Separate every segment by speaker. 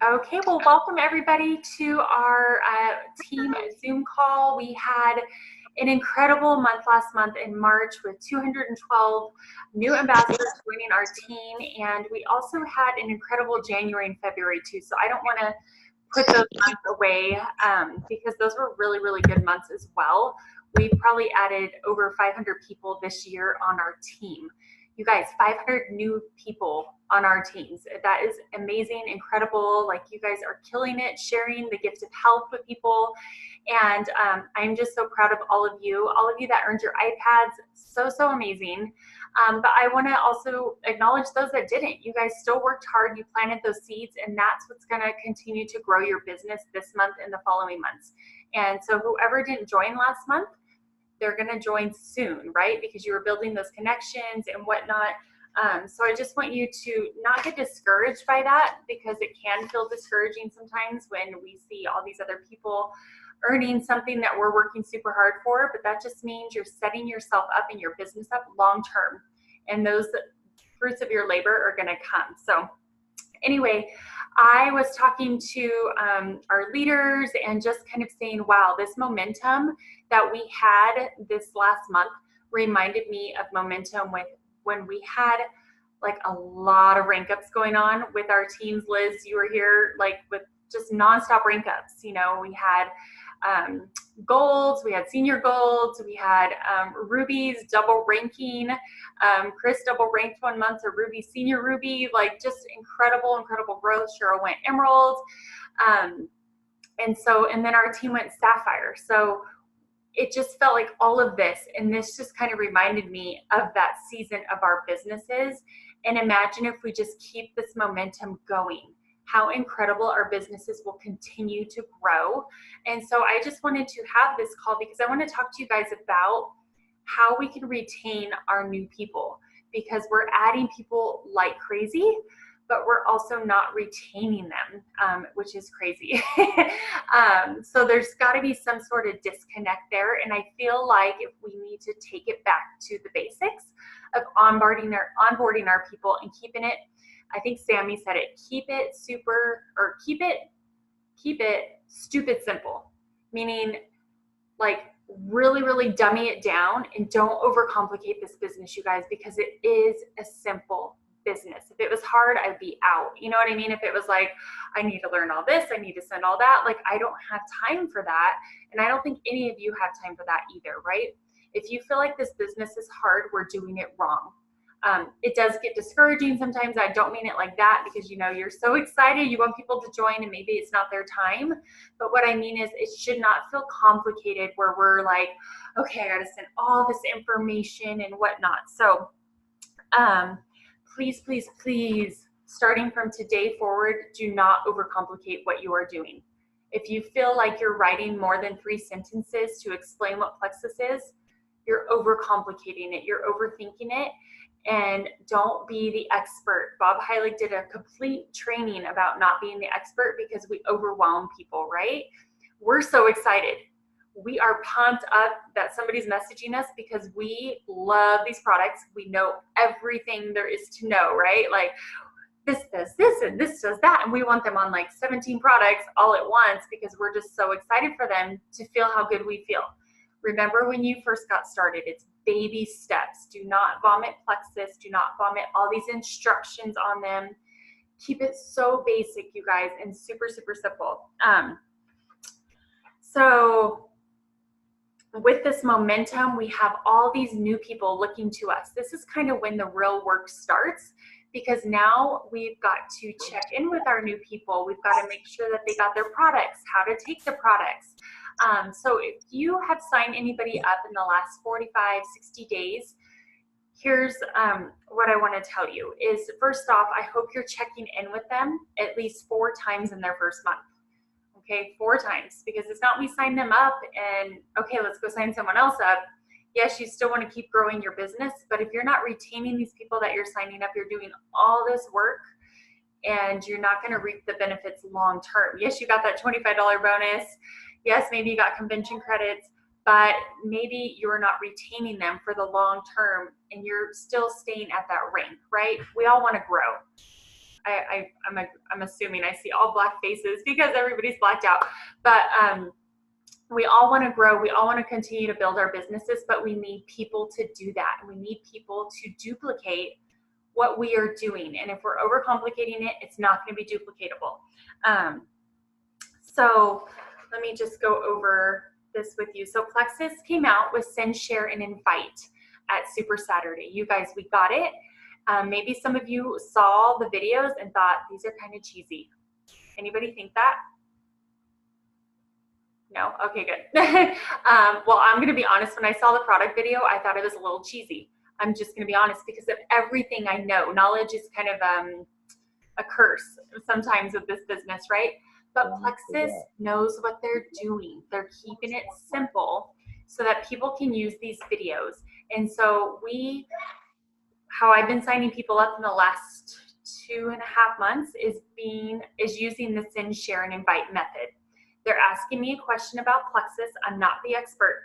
Speaker 1: Okay, well, welcome everybody to our team Zoom call. We had an incredible month last month in March with 212 new ambassadors joining our team, and we also had an incredible January and February too. So I don't want to put those months away because those were really, really good months as well. We probably added over 500 people this year on our team. You guys, 500 new people on our teams. That is amazing, incredible. Like, you guys are killing it, sharing the gift of health with people. And I'm just so proud of all of you that earned your iPads. So, so amazing. But I want to also acknowledge those that didn't. You guys still worked hard. You planted those seeds, and that's what's going to continue to grow your business this month and the following months. And so whoever didn't join last month, they're going to join soon, right? Because you were building those connections and whatnot. So I just want you to not get discouraged by that, because it can feel discouraging sometimes when we see all these other people earning something that we're working super hard for. But that just means you're setting yourself up and your business up long term, and those fruits of your labor are going to come. So anyway, I was talking to our leaders and just kind of saying, wow, this momentum that we had this last month reminded me of momentum with when we had like a lot of rank ups going on with our teams. Liz, you were here like with just nonstop rank ups. You know, we had golds, we had senior golds, we had rubies, double ranking. Chris double ranked 1 month to ruby, senior ruby, like just incredible growth. Cheryl went emerald. And then our team went sapphire. So it just felt like all of this, and this just kind of reminded me of that season of our businesses. And imagine if we just keep this momentum going, how incredible our businesses will continue to grow. And so I just wanted to have this call because I want to talk to you guys about how we can retain our new people, because we're adding people like crazy, but we're also not retaining them, which is crazy. So there's got to be some sort of disconnect there. And I feel like if we need to take it back to the basics of onboarding our people and keeping it, I think Sammy said it, keep it stupid simple, meaning like really, really dummy it down and don't overcomplicate this business, you guys, because it is a simple business. If it was hard, I'd be out. You know what I mean? If it was like, I need to learn all this, I need to send all that, like I don't have time for that. And I don't think any of you have time for that either, right? If you feel like this business is hard, we're doing it wrong. It does get discouraging sometimes. I don't mean it like that, because you know, you're so excited, you want people to join and maybe it's not their time. But what I mean is it should not feel complicated where we're like, okay, I gotta send all this information and whatnot. So please, please, please, starting from today forward, do not overcomplicate what you are doing. If you feel like you're writing more than 3 sentences to explain what Plexus is, you're overcomplicating it, you're overthinking it, and don't be the expert. Bob Heilig did a complete training about not being the expert because we overwhelm people, right? We're so excited. We are pumped up that somebody's messaging us because we love these products. We know everything there is to know, right? Like this does this and this does that. And we want them on like 17 products all at once because we're just so excited for them to feel how good we feel. Remember when you first got started, it's baby steps. Do not vomit Plexus. Do not vomit all these instructions on them. Keep it so basic, you guys, and super, super simple. So with this momentum, we have all these new people looking to us. This is kind of when the real work starts, because now we've got to check in with our new people. We've got to make sure that they got their products, how to take the products. So if you have signed anybody up in the last 45, 60 days, here's what I want to tell you is, first off, I hope you're checking in with them at least 4 times in their first month. Okay, 4 times, because it's not we sign them up and okay, let's go sign someone else up. Yes, you still want to keep growing your business, but if you're not retaining these people that you're signing up, you're doing all this work and you're not going to reap the benefits long term. Yes, you got that $25 bonus. Yes, maybe you got convention credits, but maybe you're not retaining them for the long term and you're still staying at that rank, right? We all want to grow. I'm assuming I see all black faces because everybody's blacked out. But we all want to grow. We all want to continue to build our businesses, but we need people to do that. We need people to duplicate what we are doing. And if we're overcomplicating it, it's not going to be duplicatable. So let me just go over this with you. So Plexus came out with Send, Share, and Invite at Super Saturday. You guys, we got it. Maybe some of you saw the videos and thought these are kind of cheesy. Anybody think that? No? Okay, good. Well, I'm going to be honest. When I saw the product video, I thought it was a little cheesy. I'm just going to be honest because of everything I know. Knowledge is kind of a curse sometimes with this business, right? But Plexus knows what they're doing. They're keeping it simple so that people can use these videos. And so how I've been signing people up in the last 2.5 months is using the Send, Share, and Invite method. They're asking me a question about Plexus. I'm not the expert.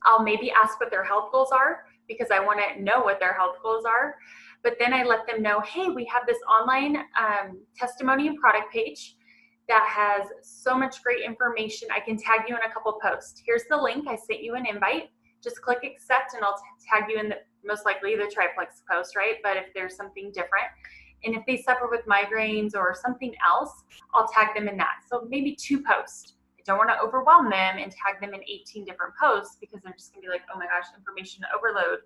Speaker 1: I'll maybe ask what their health goals are because I want to know what their health goals are. But then I let them know, hey, we have this online testimony and product page that has so much great information. I can tag you in a couple posts. Here's the link. I sent you an invite. Just click accept and I'll tag you in most likely the triplex post, right? But if there's something different, and if they suffer with migraines or something else, I'll tag them in that. So maybe 2 posts. I don't want to overwhelm them and tag them in 18 different posts because they're just gonna be like, oh my gosh, information overload.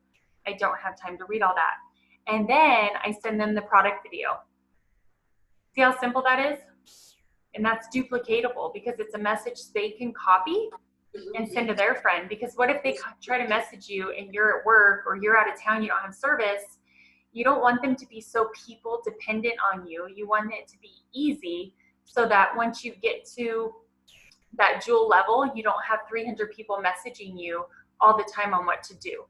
Speaker 1: I don't have time to read all that. And then I send them the product video. See how simple that is? And that's duplicatable because it's a message they can copy and send to their friend. Because what if they try to message you and you're at work or you're out of town, you don't have service? You don't want them to be so people dependent on you. You want it to be easy so that once you get to that jewel level, you don't have 300 people messaging you all the time on what to do,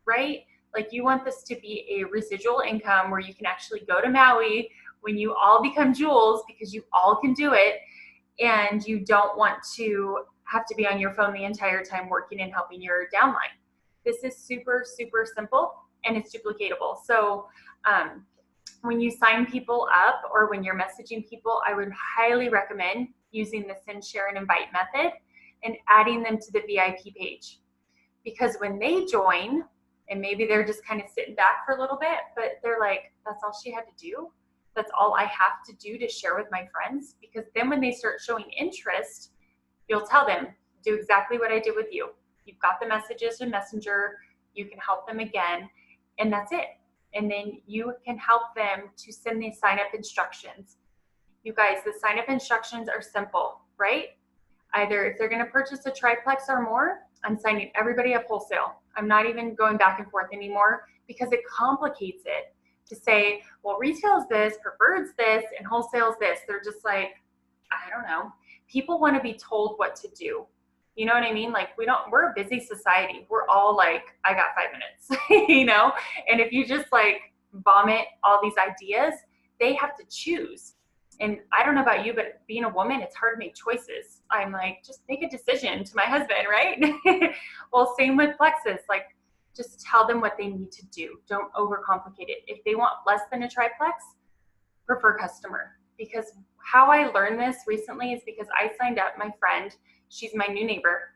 Speaker 1: right? Like you want this to be a residual income where you can actually go to Maui when you all become jewels because you all can do it, and you don't want to have to be on your phone the entire time working and helping your downline. This is super, super simple and it's duplicatable. So when you sign people up or when you're messaging people, I would highly recommend using the Send, Share, and Invite method and adding them to the VIP page. Because when they join, and maybe they're just kind of sitting back for a little bit, but they're like, that's all she had to do? That's all I have to do to share with my friends? Because then when they start showing interest, you'll tell them, do exactly what I did with you. You've got the messages in Messenger, you can help them again, and that's it. And then you can help them to send the sign-up instructions. You guys, the sign-up instructions are simple, right? Either if they're gonna purchase a triplex or more, I'm signing everybody up wholesale. I'm not even going back and forth anymore because it complicates it to say, well, retail is this, preferred's this, and wholesale is this. They're just like, I don't know. People want to be told what to do. You know what I mean? Like we're a busy society. We're all like, I got 5 minutes, you know? And if you just like vomit all these ideas, they have to choose. And I don't know about you, but being a woman, it's hard to make choices. I'm like, just make a decision to my husband, right? Well, same with Plexus. Like, just tell them what they need to do. Don't overcomplicate it. If they want less than a triplex, prefer customer. Because how I learned this recently is because I signed up my friend. She's my new neighbor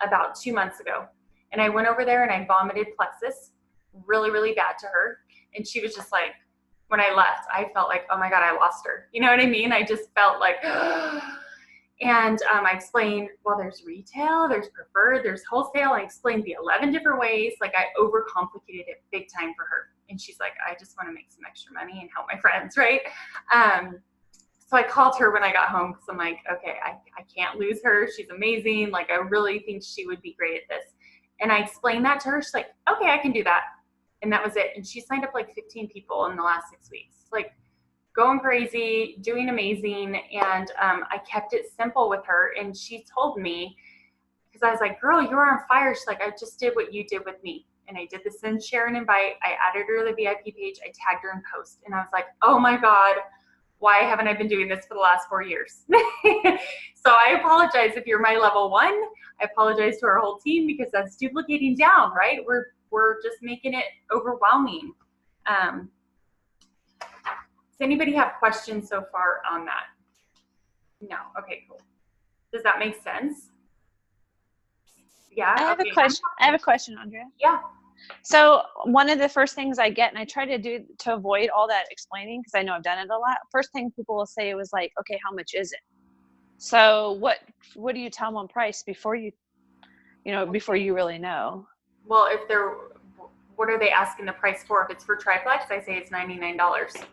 Speaker 1: about 2 months ago. And I went over there and I vomited Plexus really, really bad to her. And she was just like, when I left, I felt like, oh my God, I lost her. You know what I mean? I just felt like, and I explained, well, there's retail, there's preferred, there's wholesale. I explained the 11 different ways. Like I overcomplicated it big time for her. And she's like, I just want to make some extra money and help my friends, right? So I called her when I got home because I'm like, okay, I can't lose her. She's amazing. Like I really think she would be great at this. And I explained that to her. She's like, okay, I can do that. And that was it. And she signed up like 15 people in the last 6 weeks. Like going crazy, doing amazing. And I kept it simple with her. And she told me, because I was like, girl, you're on fire. She's like, I just did what you did with me. And I did the Send, Share, and Invite. I added her to the VIP page. I tagged her in post. And I was like, oh my God, why haven't I been doing this for the last 4 years? So I apologize if you're my level 1. I apologize to our whole team because that's duplicating down, right? We're just making it overwhelming. Does anybody have questions so far on that? No. Okay, cool. Does that make sense? Yeah.
Speaker 2: I have
Speaker 1: Okay.
Speaker 2: a question. I have a question, Andrea.
Speaker 1: Yeah.
Speaker 2: So one of the first things I get, and I try to do to avoid all that explaining, because I know I've done it a lot. First thing people will say was like, okay, how much is it? So what do you tell them on price before you before you really know?
Speaker 1: Well, what are they asking the price for? If it's for triplex, I say it's $99.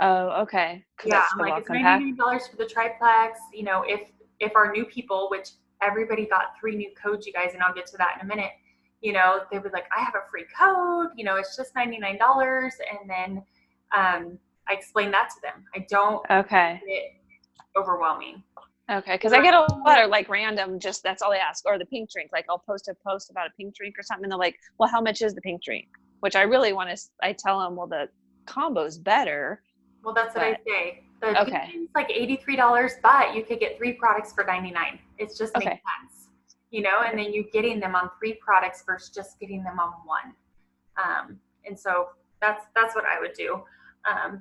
Speaker 2: Oh, okay. Because
Speaker 1: Yeah,
Speaker 2: that's
Speaker 1: I'm
Speaker 2: the
Speaker 1: like, it's
Speaker 2: welcome pack.
Speaker 1: $99 for the triplex. You know, if our new people, which everybody got 3 new codes, you guys, and I'll get to that in a minute, you know, they would like, I have a free code, you know, it's just $99. And then I explain that to them. I don't
Speaker 2: Okay.
Speaker 1: make it overwhelming.
Speaker 2: Okay, because I get a lot of like random, just that's all they ask, or the pink drink. Like I'll post a post about a pink drink or something, and they're like, "Well, how much is the pink drink?" Which I really want to. I tell them, "Well, the combo's better."
Speaker 1: Well, that's what I say. The pink
Speaker 2: Okay.
Speaker 1: drink's like $83, but you could get 3 products for $99. It just makes
Speaker 2: Okay.
Speaker 1: sense, you know. And then you're getting them on 3 products versus just getting them on 1. And so that's what I would do.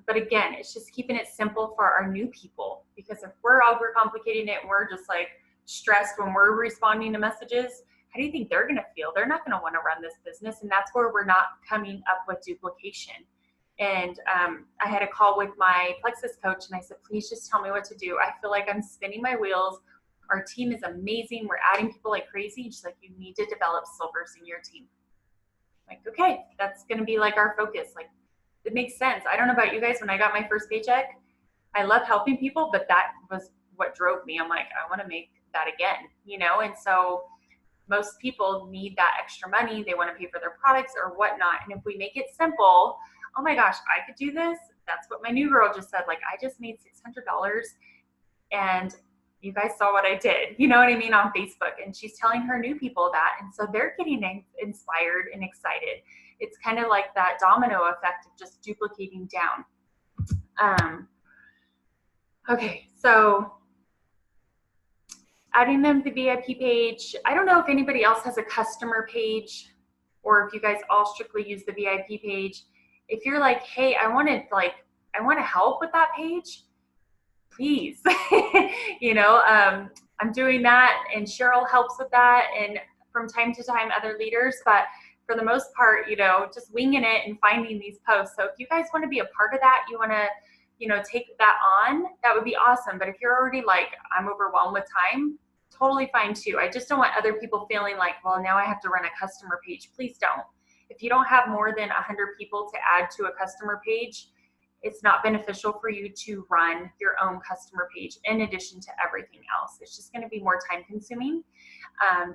Speaker 1: But again, it's just keeping it simple for our new people, because if we're overcomplicating it and we're just like stressed when we're responding to messages, how do you think they're going to feel? They're not going to want to run this business. And that's where we're not coming up with duplication. And I had a call with my Plexus coach and I said, please just tell me what to do. I feel like I'm spinning my wheels. Our team is amazing. We're adding people like crazy. She's like, you need to develop silvers in your team. I'm like, okay, that's going to be like our focus. Like, it makes sense. I don't know about you guys. When I got my first paycheck, I love helping people, but that was what drove me. I'm like, I want to make that again, you know? And so most people need that extra money. They want to pay for their products or whatnot. And if we make it simple, oh my gosh, I could do this. That's what my new girl just said. Like, I just made $600 and you guys saw what I did, you know what I mean, on Facebook. And she's telling her new people that. And so they're getting inspired and excited. It's kind of like that domino effect of just duplicating down. Okay, so adding them to the VIP page. I don't know if anybody else has a customer page or if you guys all strictly use the VIP page. If you're like, hey, I want to help with that page, please. You know, I'm doing that and Cheryl helps with that, and from time to time other leaders, but for the most part, you know, just winging it and finding these posts. So if you guys want to be a part of that, you want to, you know, take that on, that would be awesome. But if you're already like, I'm overwhelmed with time, totally fine too. I just don't want other people feeling like, well, now I have to run a customer page. Please don't. If you don't have more than 100 people to add to a customer page, it's not beneficial for you to run your own customer page in addition to everything else. It's just going to be more time consuming.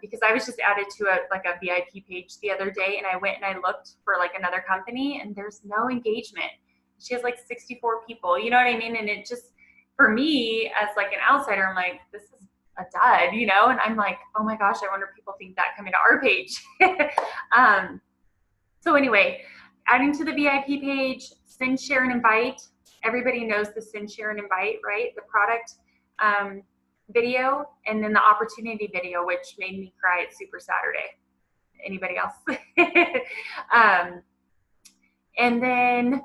Speaker 1: Because I was just added to a VIP page the other day, and I went and I looked for like another company and there's no engagement. She has like 64 people, you know what I mean? And it just, for me as like an outsider, I'm like, this is a dud, you know? And I'm like, oh my gosh, I wonder if people think that coming to our page. So anyway, adding to the VIP page, send, share, and invite. Everybody knows the send, share, and invite, right? The product video, and then the opportunity video, which made me cry at Super Saturday. Anybody else? And then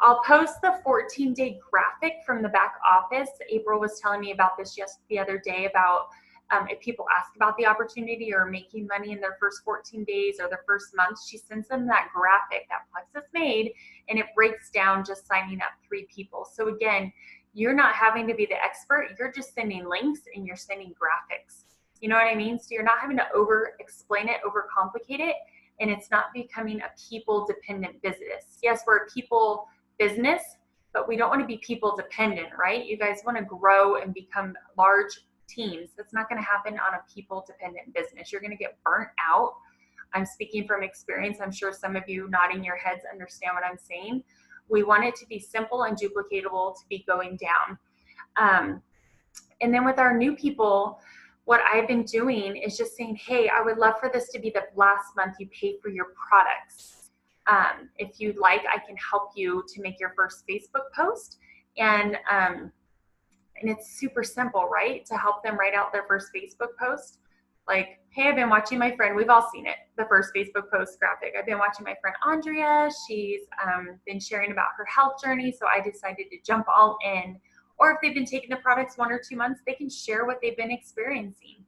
Speaker 1: I'll post the 14-day graphic from the back office. April was telling me about this just the other day about if people ask about the opportunity or making money in their first 14 days or their first month, she sends them that graphic that Plexus made, and it breaks down just signing up 3 people. So again, you're not having to be the expert. You're just sending links and you're sending graphics. You know what I mean? So you're not having to over explain it, over complicate it, and it's not becoming a people dependent business. Yes, we're a people business, but we don't want to be people dependent, right? You guys want to grow and become large teams. That's not going to happen on a people dependent business. You're going to get burnt out. I'm speaking from experience. I'm sure some of you nodding your heads understand what I'm saying. We want it to be simple and duplicatable to be going down. And then with our new people, what I've been doing is just saying, hey, I would love for this to be the last month you pay for your products. If you'd like, I can help you to make your first Facebook post. And it's super simple, right? To help them write out their first Facebook post. Like, hey, I've been watching my friend, we've all seen it, the first Facebook post graphic. I've been watching my friend Andrea. She's been sharing about her health journey, so I decided to jump all in. Or if they've been taking the products 1 or 2 months, they can share what they've been experiencing.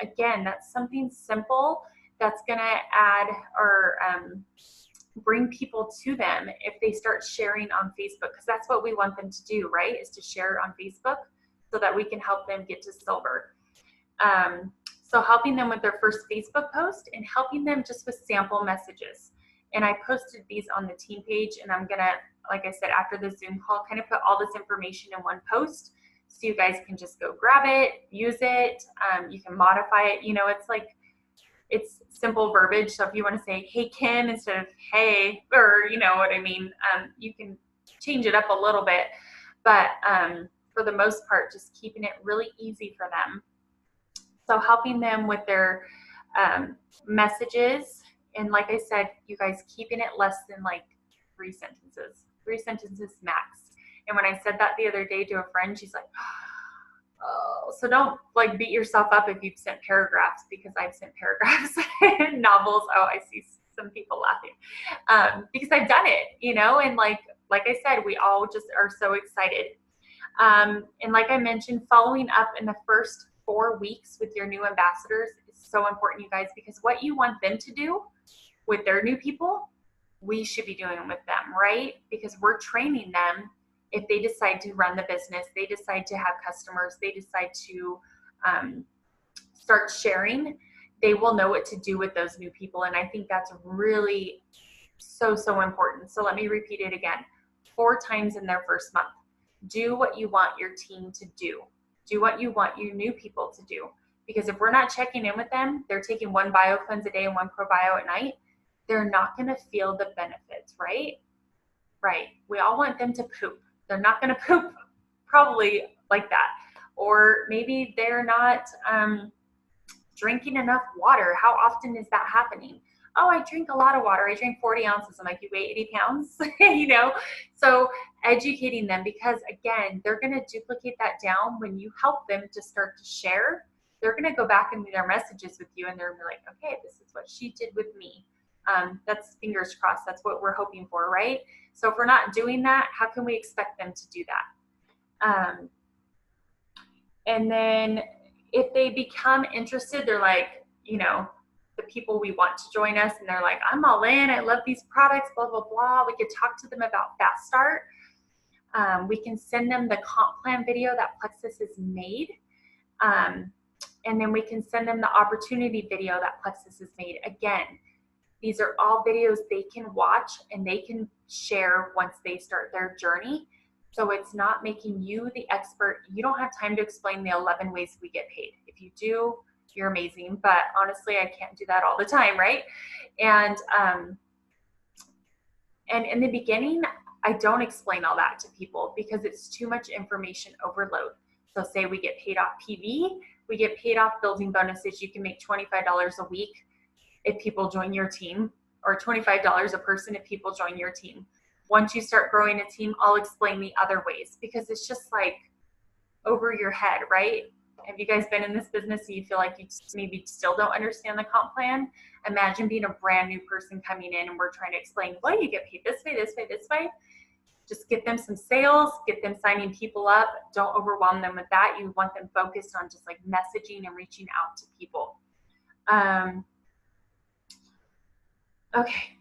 Speaker 1: Again, that's something simple that's going to add or bring people to them if they start sharing on Facebook, because that's what we want them to do, right? Is to share on Facebook so that we can help them get to silver. So helping them with their first Facebook post and helping them just with sample messages. And I posted these on the team page, and I'm gonna, like I said, after the Zoom call, kind of put all this information in one post so you guys can just go grab it, use it. You can modify it. You know, it's like, it's simple verbiage. So if you want to say, hey, Kim, instead of hey, or you know what I mean, you can change it up a little bit. But for the most part, just keeping it really easy for them. So helping them with their messages. And like I said, you guys, keeping it less than like 3 sentences max. And when I said that the other day to a friend, she's like, oh, so don't like beat yourself up if you've sent paragraphs, because I've sent paragraphs in novels. Oh, I see some people laughing because I've done it, you know, and like I said, we all just are so excited. And like I mentioned, following up in the first 4 weeks with your new ambassadors is so important, you guys, because what you want them to do with their new people, we should be doing with them, right? Because we're training them. If they decide to run the business, they decide to have customers, they decide to start sharing, they will know what to do with those new people. And I think that's really so important. So let me repeat it again. 4 times in their first month. Do what you want your team to do. Do what you want your new people to do. Because if we're not checking in with them, they're taking 1 bio cleanse a day and 1 probio at night, they're not going to feel the benefits, right? Right. We all want them to poop. They're not going to poop probably like that. Or maybe they're not drinking enough water. How often is that happening? Oh, I drink a lot of water. I drink 40 ounces. I'm like, you weigh 80 pounds, you know? So educating them, because again, they're going to duplicate that down when you help them to start to share. They're going to go back into their messages with you and they're like, okay, this is what she did with me. That's fingers crossed. That's what we're hoping for, right? So if we're not doing that, how can we expect them to do that? And then if they become interested, they're like, you know, the people we want to join us, and they're like, I'm all in, I love these products, blah, blah, blah. We could talk to them about Fast Start. We can send them the comp plan video that Plexus has made. And then we can send them the opportunity video that Plexus has made. Again, these are all videos they can watch and they can share once they start their journey. So it's not making you the expert. You don't have time to explain the 11 ways we get paid. If you do, you're amazing. But honestly, I can't do that all the time, right? And in the beginning, I don't explain all that to people because it's too much information overload. So say we get paid off PV, we get paid off building bonuses. You can make $25 a week if people join your team, or $25 a person if people join your team. Once you start growing a team, I'll explain the other ways, because it's just like over your head, right? Have you guys been in this business and you feel like you maybe still don't understand the comp plan? Imagine being a brand new person coming in and we're trying to explain, well, you get paid this way, this way, this way. Just get them some sales, get them signing people up. Don't overwhelm them with that. You want them focused on just like messaging and reaching out to people. Okay.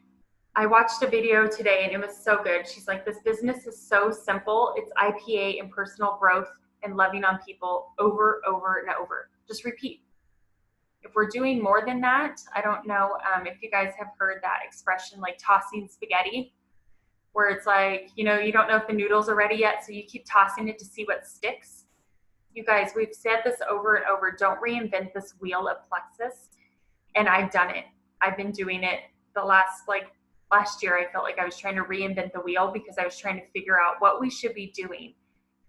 Speaker 1: I watched a video today and it was so good. She's like, this business is so simple. It's IPA and personal growth and loving on people over and over. Just repeat. If we're doing more than that, I don't know if you guys have heard that expression, like tossing spaghetti, where it's like, you know, you don't know if the noodles are ready yet, so you keep tossing it to see what sticks. You guys, we've said this over and over. Don't reinvent this wheel of Plexus. And I've done it. I've been doing it the last year. I felt like I was trying to reinvent the wheel because I was trying to figure out what we should be doing.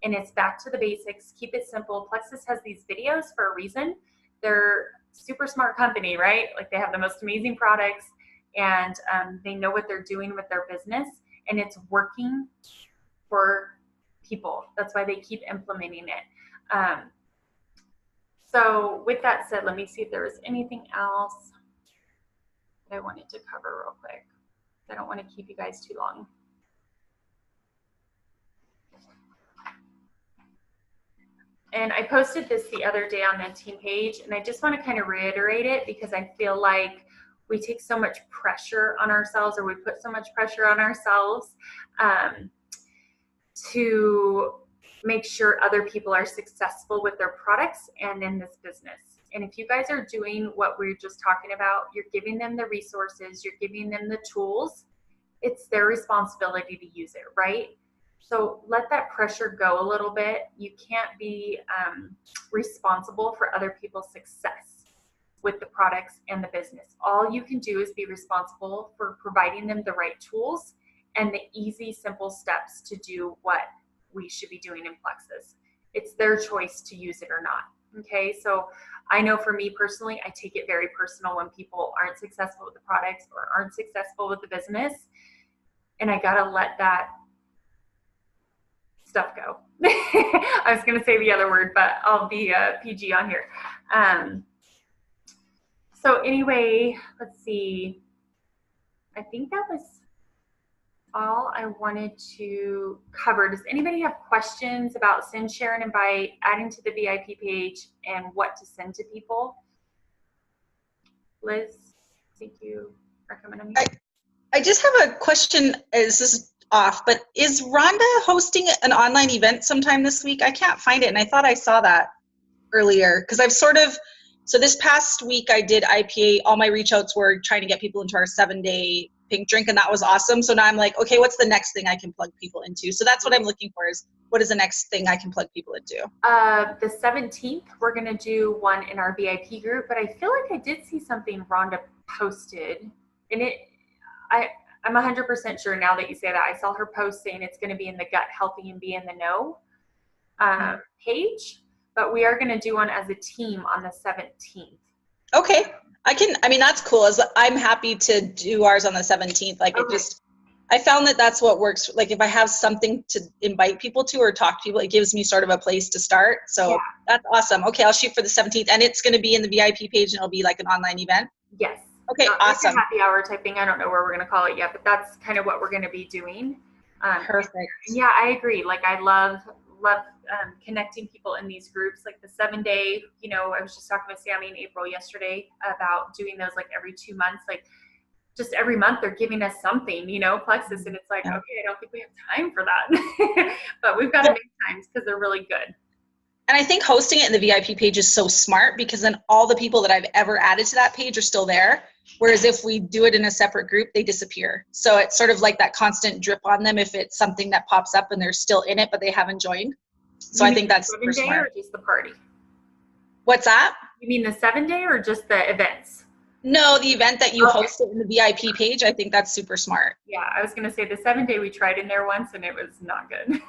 Speaker 1: And it's back to the basics. Keep it simple. Plexus has these videos for a reason. They're super smart company, right? Like, they have the most amazing products, and they know what they're doing with their business, and it's working for people. That's why they keep implementing it. So with that said, let me see if there was anything else that I wanted to cover real quick. I don't want to keep you guys too long. And I posted this the other day on the team page, and I just want to kind of reiterate it because I feel like we take so much pressure on ourselves, or we put so much pressure on ourselves to make sure other people are successful with their products and in this business. And if you guys are doing what we're just talking about, you're giving them the resources, you're giving them the tools, it's their responsibility to use it, right? So let that pressure go a little bit. You can't be responsible for other people's success with the products and the business. All you can do is be responsible for providing them the right tools and the easy, simple steps to do what we should be doing in Plexus. It's their choice to use it or not. Okay, so I know for me personally, I take it very personal when people aren't successful with the products or aren't successful with the business. And I gotta let that stuff go. I was gonna say the other word, but I'll be PG on here. So anyway, let's see. I think that was all I wanted to cover. Does anybody have questions about send, share, and invite, adding to the VIP page, and what to send to people? Liz, I think you recommend me.
Speaker 3: I just have a question. This is off, but is Rhonda hosting an online event sometime this week? I can't find it, and I thought I saw that earlier because I've so this past week I did IPA. All my reach outs were trying to get people into our 7-day pink drink, and that was awesome. So now I'm like, okay, what's the next thing I can plug people into? So that's what I'm looking for, is what is the next thing I can plug people into?
Speaker 1: The 17th, we're going to do one in our VIP group, but I feel like I did see something Rhonda posted, and I'm 100% sure now that you say that. I saw her post saying it's going to be in the Gut Healthy and Be in the Know page, but we are going to do one as a team on the 17th.
Speaker 3: Okay. That's cool. I'm happy to do ours on the 17th. Like, okay. I found that that's what works. Like, if I have something to invite people to or talk to people, it gives me sort of a place to start. So yeah. That's awesome. Okay, I'll shoot for the 17th, and it's going to be in the VIP page, and it'll be like an online event?
Speaker 1: Yes.
Speaker 3: Okay, awesome.
Speaker 1: Like a happy hour type thing. I don't know where we're going to call it yet, but that's kind of what we're going to be doing.
Speaker 3: Perfect.
Speaker 1: Yeah, I agree. Like, I love connecting people in these groups, like the 7-day, I was just talking with Sammy and April yesterday about doing those like every 2 months, like just every month they're giving us something, Plexus, and it's like, okay, I don't think we have time for that, but we've got to make times because they're really good.
Speaker 3: And I think hosting it in the VIP page is so smart, because then all the people that I've ever added to that page are still there. Whereas if we do it in a separate group, they disappear. So it's sort of like that constant drip on them if it's something that pops up and they're still in it, but they haven't joined. So I think that's super smart.
Speaker 1: Or just the party?
Speaker 3: What's that?
Speaker 1: You mean the 7-day or just the events?
Speaker 3: No, the event that you hosted in the VIP page. I think that's super smart.
Speaker 1: Yeah, I was going to say the 7-day we tried in there once and it was not good.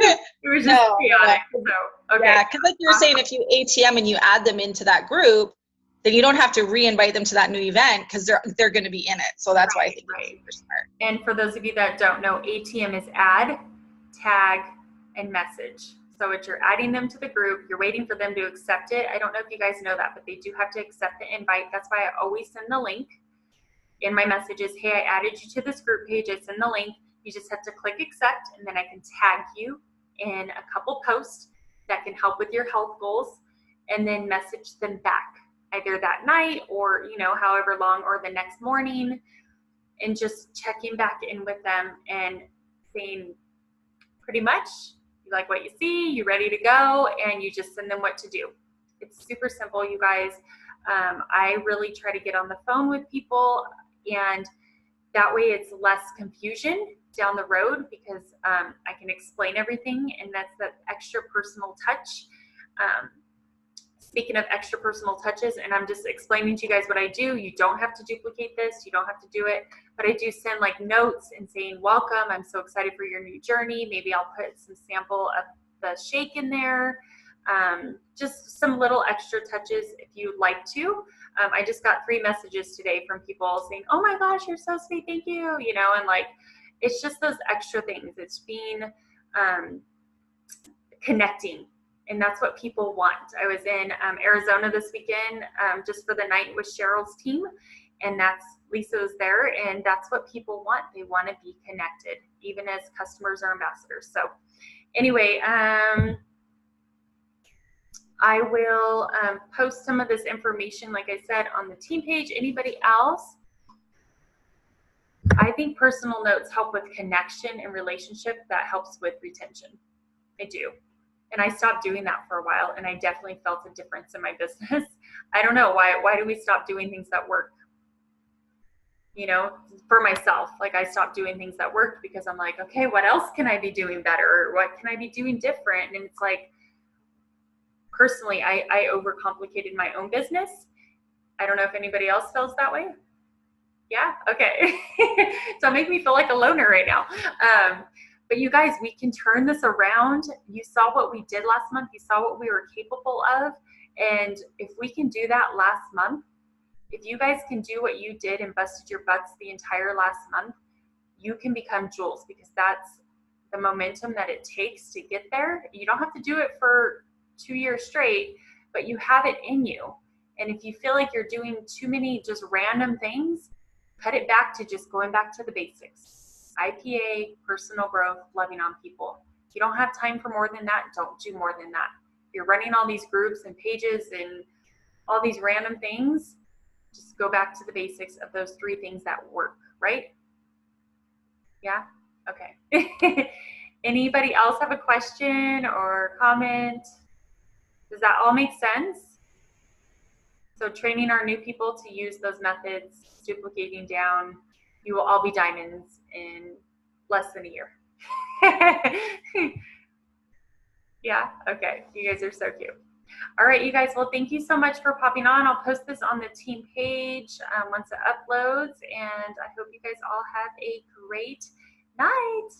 Speaker 1: It was just chaotic. So, okay.
Speaker 3: Yeah, because like you were saying, if you ATM and you add them into that group, then you don't have to re-invite them to that new event because they're going to be in it. So that's why I think it's super smart.
Speaker 1: And for those of you that don't know, ATM is add, tag, and message. So it's you're adding them to the group, you're waiting for them to accept it. I don't know if you guys know that, but they do have to accept the invite. That's why I always send the link in my messages. Hey, I added you to this group page. I send the link. You just have to click accept, and then I can tag you in a couple posts that can help with your health goals, and then message them back either that night or, however long, or the next morning, and just checking back in with them and saying pretty much, you like what you see, you ready to go, and you just send them what to do. It's super simple, you guys. I really try to get on the phone with people, and that way it's less confusion down the road, because I can explain everything, and that's that extra personal touch. Speaking of extra personal touches, and I'm just explaining to you guys what I do. You don't have to duplicate this. You don't have to do it. But I do send like notes and saying, welcome. I'm so excited for your new journey. Maybe I'll put some sample of the shake in there. Just some little extra touches if you'd like to. I just got 3 messages today from people saying, oh my gosh, you're so sweet. Thank you. And like, it's just those extra things. It's being connecting And that's what people want. I was in Arizona this weekend just for the night with Cheryl's team, and that's Lisa was there, and that's what people want. They want to be connected, even as customers or ambassadors. So anyway, I will post some of this information, like I said, on the team page. Anybody else? I think personal notes help with connection and relationship. That helps with retention. I do. And I stopped doing that for a while, and I definitely felt a difference in my business. I don't know why do we stop doing things that work? You know, for myself, like I stopped doing things that worked because I'm like, okay, what else can I be doing better? What can I be doing different? And it's like, personally, I overcomplicated my own business. I don't know if anybody else feels that way. Yeah, okay. Don't make me feel like a loner right now. But you guys, we can turn this around. You saw what we did last month. You saw what we were capable of. And if we can do that last month, if you guys can do what you did and busted your butts the entire last month, you can become Jules, because that's the momentum that it takes to get there. You don't have to do it for 2 years straight, but you have it in you. And if you feel like you're doing too many just random things, cut it back to just going back to the basics. IPA, personal growth, loving on people. If you don't have time for more than that, don't do more than that. If you're running all these groups and pages and all these random things, just go back to the basics of those 3 things that work, right? Yeah? Okay. Anybody else have a question or comment? Does that all make sense? So training our new people to use those methods, duplicating down, you will all be diamonds in less than a year. Yeah, okay. You guys are so cute. All right, you guys, well, thank you so much for popping on. I'll post this on the team page once it uploads, and I hope you guys all have a great night.